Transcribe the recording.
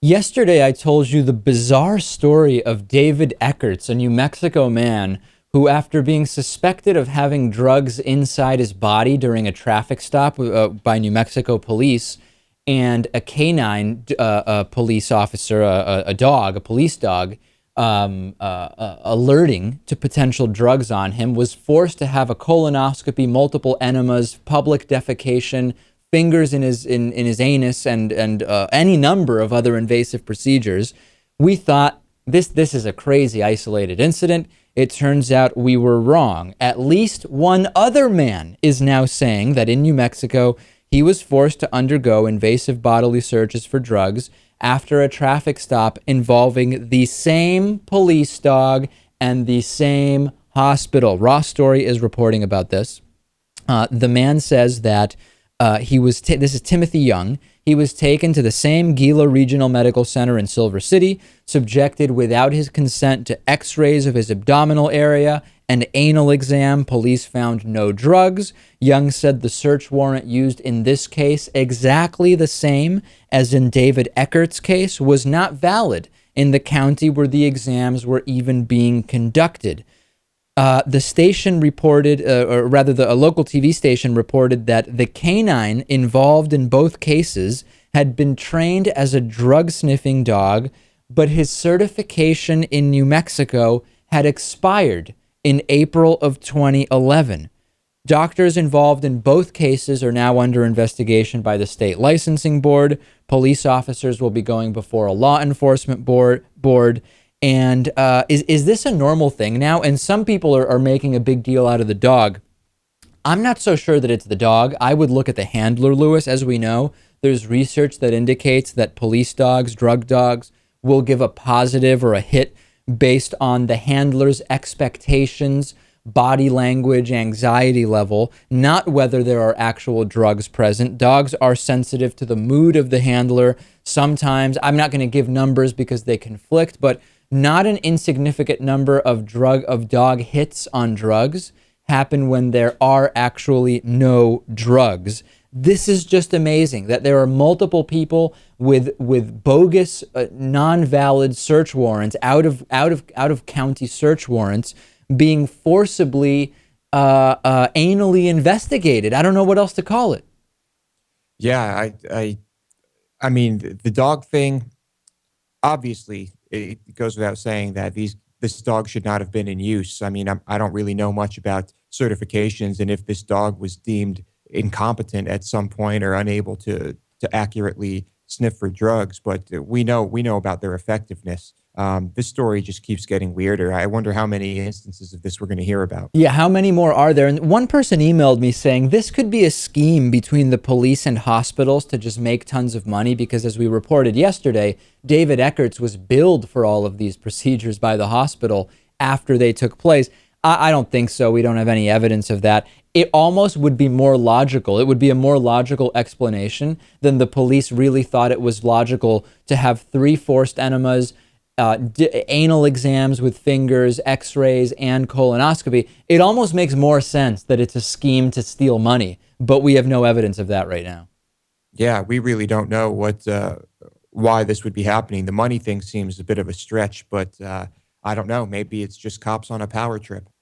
Yesterday, I told you the bizarre story of David Eckerts, a New Mexico man who, after being suspected of having drugs inside his body during a traffic stop by New Mexico police, and a canine police officer, a dog, a police dog, alerting to potential drugs on him, was forced to have a colonoscopy, multiple enemas, public defecation, fingers in his anus, and any number of other invasive procedures. We thought this is a crazy isolated incident. It turns out we were wrong. At least one other man is now saying that in New Mexico he was forced to undergo invasive bodily searches for drugs after a traffic stop involving the same police dog and the same hospital. Raw Story is reporting about this. The man says that this is Timothy Young. He was taken to the same Gila Regional Medical Center in Silver City, subjected without his consent to x-rays of his abdominal area and anal exam. Police found no drugs. Young said the search warrant used in this case, exactly the same as in David Eckert's case, was not valid in the county where the exams were even being conducted. The station reported, a local TV station reported that the canine involved in both cases had been trained as a drug-sniffing dog, but his certification in New Mexico had expired in April of 2011. Doctors involved in both cases are now under investigation by the state licensing board. Police officers will be going before a law enforcement board. And is this a normal thing now? And some people are making a big deal out of the dog. I'm not so sure that it's the dog. I would look at the handler, Lewis. As we know, there's research that indicates that police dogs, drug dogs, will give a positive or a hit based on the handler's expectations, body language, anxiety level, not whether there are actual drugs present. Dogs are sensitive to the mood of the handler. Sometimes, I'm not going to give numbers because they conflict, but not an insignificant number of dog hits on drugs happen when there are actually no drugs. This is just amazing that there are multiple people with bogus, non-valid search warrants, out of county search warrants, being forcibly anally investigated. I don't know what else to call it. Yeah, I mean, the dog thing, obviously, it goes without saying that this dog should not have been in use. I mean, I don't really know much about certifications and if this dog was deemed incompetent at some point or unable to accurately sniff for drugs, but we know about their effectiveness. This story just keeps getting weirder. I wonder how many instances of this we're going to hear about. Yeah, how many more are there? And one person emailed me saying this could be a scheme between the police and hospitals to just make tons of money because, as we reported yesterday, David Eckerts was billed for all of these procedures by the hospital after they took place. I don't think so. We don't have any evidence of that. It almost would be more logical. It would be a more logical explanation than the police really thought it was logical to have 3 forced enemas, anal exams with fingers, x-rays, and colonoscopy. It almost makes more sense that it's a scheme to steal money, but we have no evidence of that right now. Yeah, we really don't know why this would be happening. The money thing seems a bit of a stretch, but I don't know. Maybe it's just cops on a power trip.